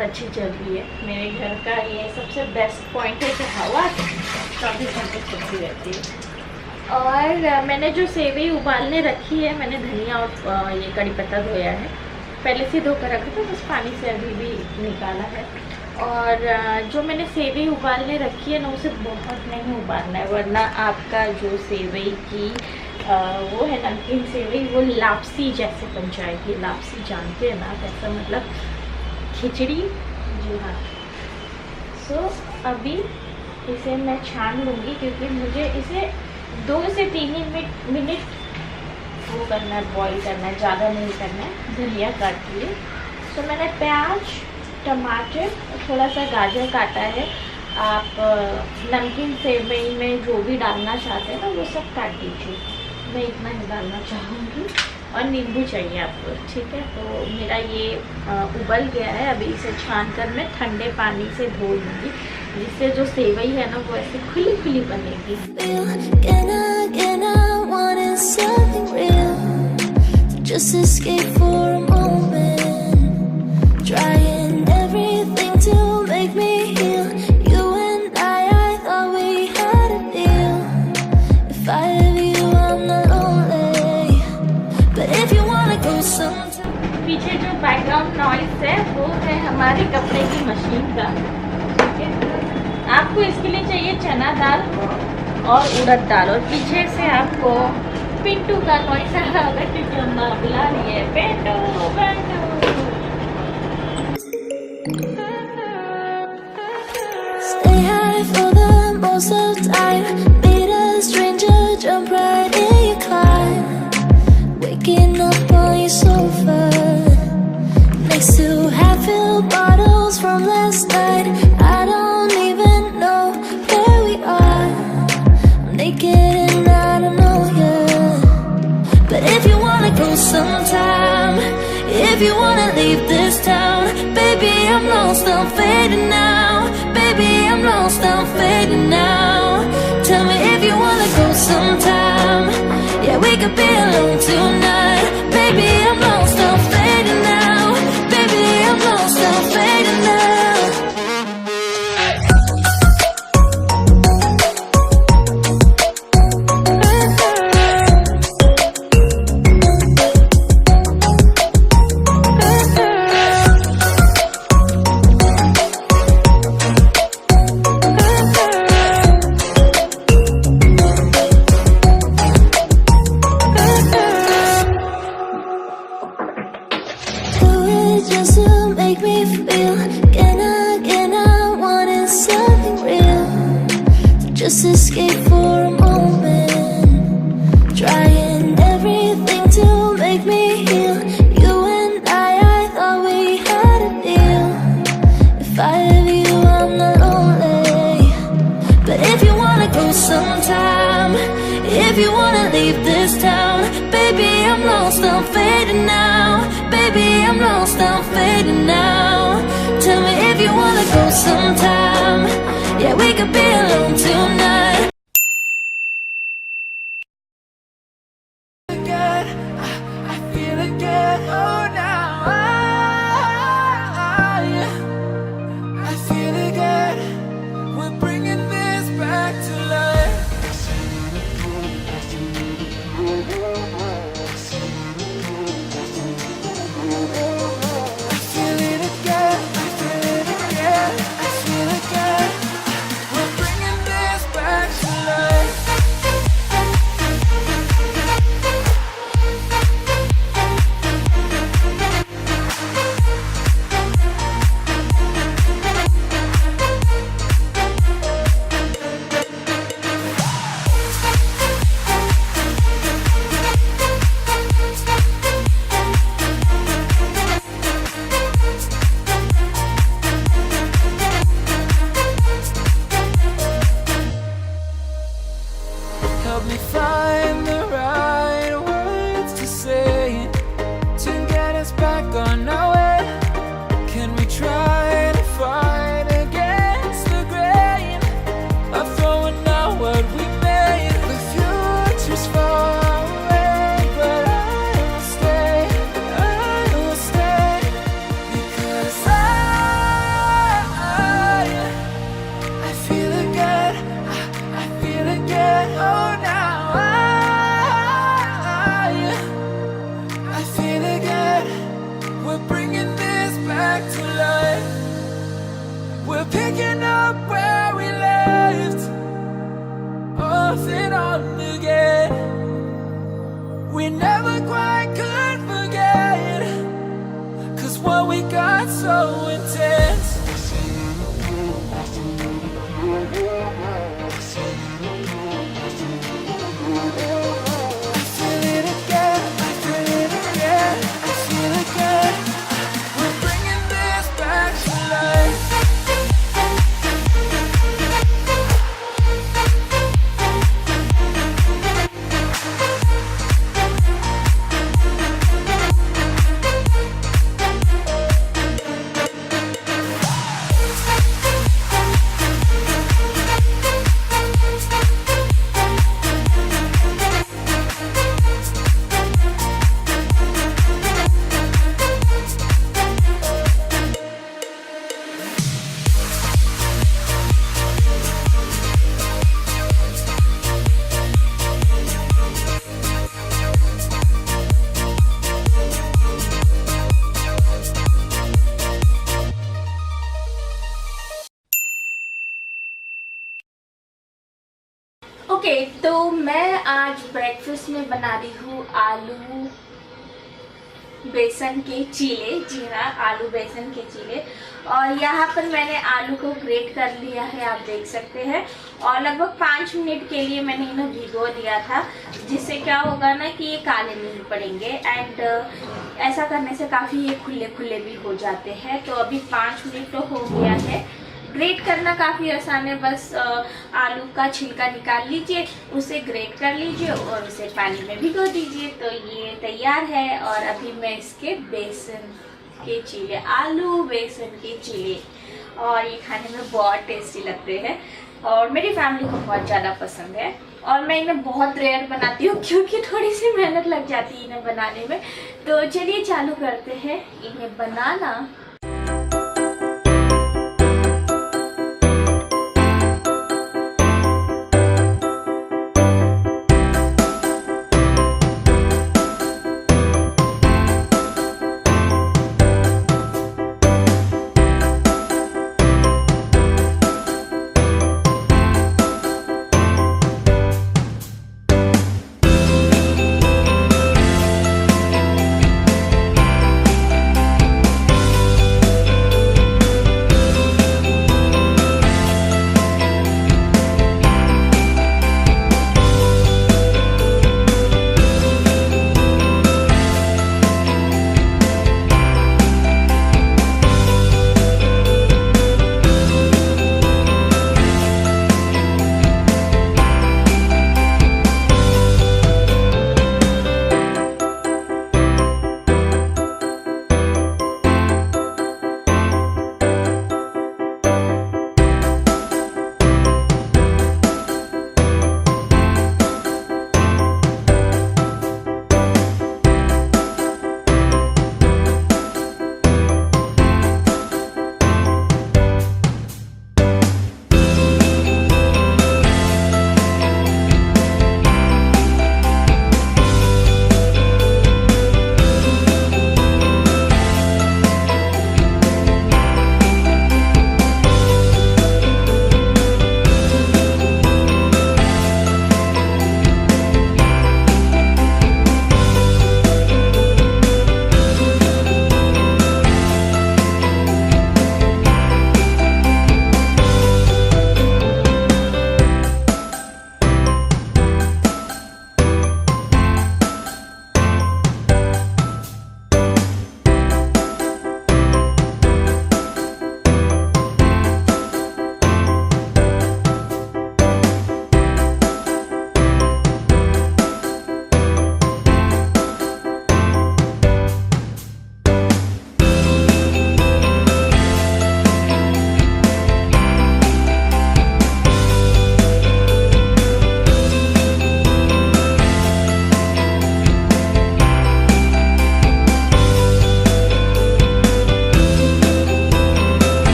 बहुत अच्छी चल रही है। मेरे घर का ये सबसे बेस्ट पॉइंट है कि हवा 24 घंटे चलती रहती है। और मैंने जो सेवई उबालने रखी है, मैंने धनिया और ये कड़ी पत्ता धोया है, पहले से धो कर रखा था, बस पानी से अभी भी निकाला है। और जो मैंने सेवई उबालने रखी है ना, उसे बहुत नहीं उबालना है, वरना आपका जो सेवई की वो है नमकीन सेवई, वो लापसी जैसे बन जाएगी। लापसी जानते हैं ना, कैसा मतलब खिचड़ी, जी हाँ। सो अभी इसे मैं छान लूँगी, क्योंकि मुझे इसे 2 से 3 मिनट वो करना है, बॉईल करना है, ज़्यादा नहीं करना है। धनिया काट लिए, तो मैंने प्याज, टमाटर और थोड़ा सा गाजर काटा है। आप नमकीन सेवई में जो भी डालना चाहते हैं ना, वो सब काट दीजिए। मैं इतना ही डालना चाहूँगी, और नींबू चाहिए आपको, ठीक है। तो मेरा ये उबल गया है। अभी इसे छान कर मैं ठंडे पानी से धो लूँगी, जिससे जो सेवई है ना, वो ऐसे खुली खुली बनेगी। Just escape for a moment, trying everything to make me heal. You and I thought we had a deal. If I have you, I'm not lonely. But if you wanna go sometime. पीछे जो background noise है, वो है हमारे कपड़े की machine का, ठीक है। आपको इसके लिए चाहिए चना दाल और उड़द दाल, और पीछे से आपको पिंटू का नॉइस आ रहा होगा, क्योंकि अम्मा बुला रही है, Pintu Pintu. Stay high for the most of time, meet a stranger, jump right in your car, waking up on your sofa, next to half-filled bottles from last night. I don't even know where we are, I'm naked and I don't know you. But if you wanna go sometime, if you wanna leave this town, baby, I'm lost, I'm fading now. Baby, I'm lost, I'm fading now. Tell me if you wanna go sometime. Yeah, we could be alone tonight. Baby, I'm lost, I'm fading now. Baby, I'm lost, I'm fading now. Just to make me feel again, I wanted something real. So just escape for a moment, trying everything to make me heal. You and I thought we had a deal. If I have you, I'm not lonely. But if you wanna go sometime, if you wanna leave this town, baby, I'm lost, I'm fading now. Baby, I'm lost, I'm fading now. Tell me if you wanna go sometime. Yeah, we could be alone tonight. I feel again, oh now I feel again. We're bringing this back to life. Help me find the right words to say to get us back on our way. Can we try to fight against the grain of throwing out what we made? The future's far away, but I will stay because I okay, तो मैं आज breakfast में बना रही हूँ आलू बेसन के चीले। जी हाँ, आलू बेसन के चीले। और यहाँ पर मैंने आलू को ग्रेट कर लिया है, आप देख सकते हैं। और लगभग 5 मिनट के लिए मैंने इन्हें भिगो दिया था, जिससे क्या होगा ना कि ये काले नहीं पड़ेंगे। एंड ऐसा करने से काफ़ी ये खुले खुले भी हो जाते हैं। तो अभी 5 मिनट तो हो गया है। ग्रेट करना काफ़ी आसान है, बस आलू का छिलका निकाल लीजिए, उसे ग्रेट कर लीजिए और उसे पानी में भिगो दीजिए। तो ये तैयार है। और अभी मैं इसके बेसन के चीले, आलू बेसन के चीले, और ये खाने में बहुत टेस्टी लगते हैं और मेरी फैमिली को बहुत ज़्यादा पसंद है। और मैं इन्हें बहुत रेयर बनाती हूँ क्योंकि थोड़ी सी मेहनत लग जाती है इन्हें बनाने में। तो चलिए चालू करते हैं इन्हें बनाना।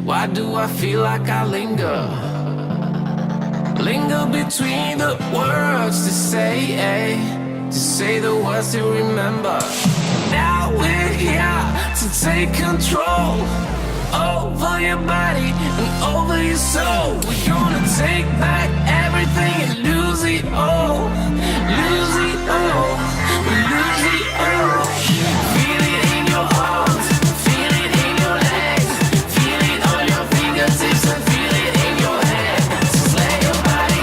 Why do I feel like I linger between the words to say the words to remember. Now we're here to take control over your body and over your soul. We're gonna take back everything and lose it all, lose it all, lose it all. Feel it in your arms, feel it in your legs, feel it on your fingertips and feel it in your head. Just let your body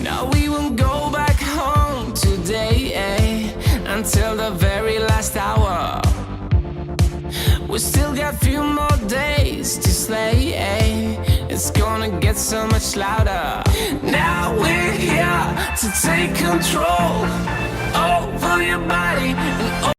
Now we won't go back home today, until the very last hour. We still got few more days to slay, it's gonna get so much louder. Now we're here to take control over your body and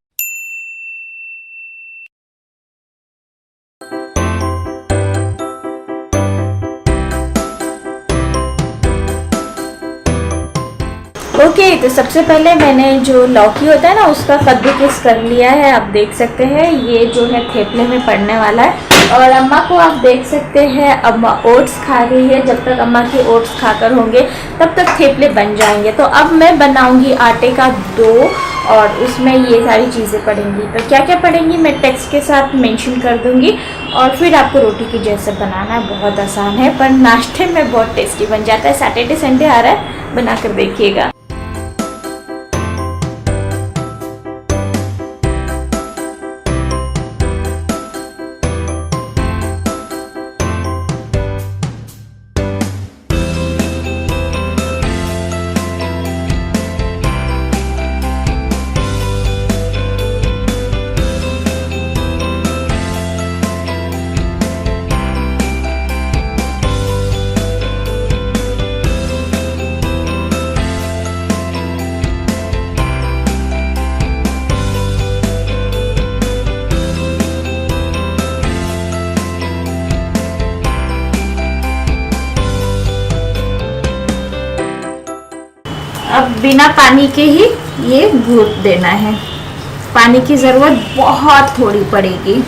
okay तो सबसे पहले मैंने जो लौकी होता है ना उसका कद्दूकस कर लिया है। आप देख सकते हैं ये जो है थेपले में पड़ने वाला है। और अम्मा को आप देख सकते हैं अम्मा ओट्स खा रही है। जब तक अम्मा के ओट्स खाकर होंगे तब तक थेपले बन जाएंगे। तो अब मैं बनाऊंगी आटे का डो और उसमें ये सारी चीज़ें पड़ेंगी। तो क्या क्या पड़ेंगी मैं टेक्स्ट के साथ मेंशन कर दूंगी और फिर आपको रोटी की जैसे बनाना है। बहुत आसान है पर नाश्ते में बहुत टेस्टी बन जाता है। सैटरडे संडे आ रहा है, बना कर देखिएगा। अब बिना पानी के ही ये गूंथ देना है। पानी की ज़रूरत बहुत थोड़ी पड़ेगी।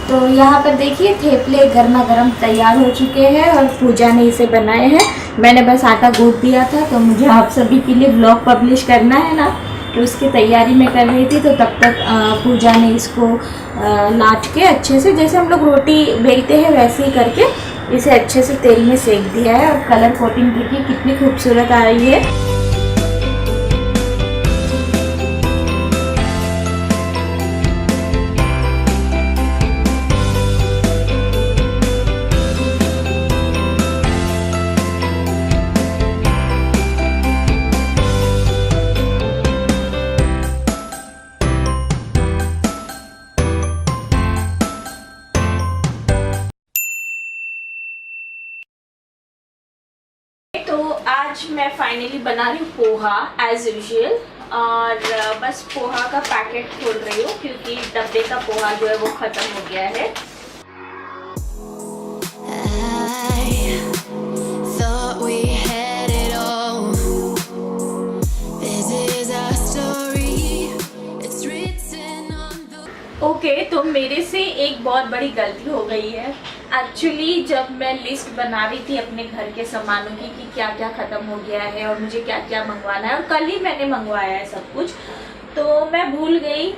तो यहाँ पर देखिए थेपले गर्मा गर्म तैयार हो चुके हैं और पूजा ने इसे बनाए हैं। मैंने बस आटा गूंथ दिया था। तो मुझे आप सभी के लिए ब्लॉग पब्लिश करना है ना, तो उसकी तैयारी में कर रही थी। तो तब तक पूजा ने इसको लाट के अच्छे से, जैसे हम लोग रोटी बेलते हैं वैसे ही करके इसे अच्छे से तेल में सेक दिया है। और कलर कोटिंग देखिए कितनी खूबसूरत आ रही है। तो आज मैं फाइनली बना रही हूँ पोहा एज यूजुअल। और बस पोहा का पैकेट खोल रही हूँ क्योंकि डब्बे का पोहा जो है वो ख़त्म हो गया है। ओके, तो मेरे से एक बहुत बड़ी गलती हो गई है। एक्चुअली जब मैं लिस्ट बना रही थी अपने घर के सामानों की कि क्या क्या ख़त्म हो गया है और मुझे क्या क्या मंगवाना है, और कल ही मैंने मंगवाया है सब कुछ, तो मैं भूल गई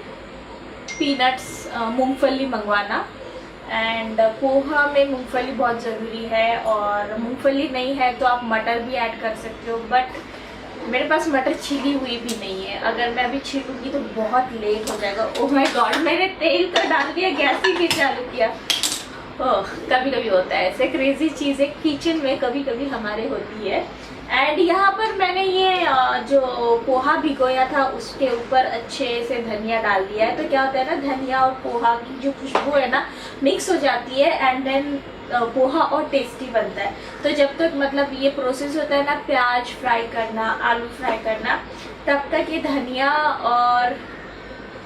पीनट्स मूंगफली मंगवाना। एंड पोहा में मूंगफली बहुत ज़रूरी है, और मूंगफली नहीं है तो आप मटर भी ऐड कर सकते हो। बट मेरे पास मटर छिली हुई भी नहीं है। अगर मैं अभी छिलूंगी तो बहुत लेट हो जाएगा। ओह माय गॉड, मैंने तेल तो डाल दिया, गैस ही नहीं चालू किया। ओह, कभी कभी होता है ऐसे क्रेजी चीज़ें किचन में, कभी कभी हमारे होती है। एंड यहाँ पर मैंने ये जो पोहा भिगोया था उसके ऊपर अच्छे से धनिया डाल दिया है। तो क्या होता है ना, धनिया और पोहा की जो खुशबू है ना मिक्स हो जाती है एंड देन पोहा और टेस्टी बनता है। तो जब तक मतलब ये प्रोसेस होता है ना, प्याज फ्राई करना, आलू फ्राई करना, तब तक ये धनिया और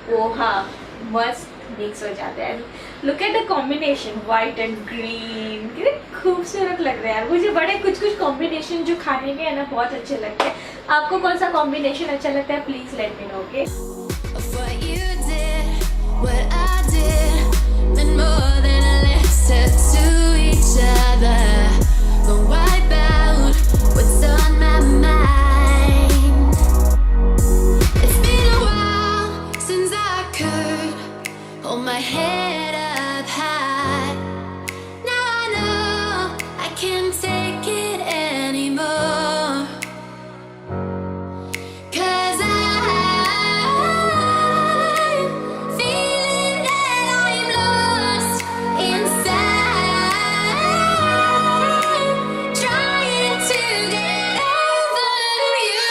पोहा मस्त मिक्स हो जाते हैं। Look at the combination, white and green, कितने खूबसूरत लग रहे हैं यार। मुझे बड़े कुछ कुछ कॉम्बिनेशन जो खाने के है ना बहुत अच्छे लगते हैं। आपको कौन सा कॉम्बिनेशन अच्छा लगता है, please let me know, okay. Hold my head up high. Now I know I can't take it anymore. 'Cause I'm feeling that I'm lost inside, trying to get over you.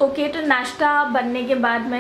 Okay, तो नाश्ता बनने के बाद मैं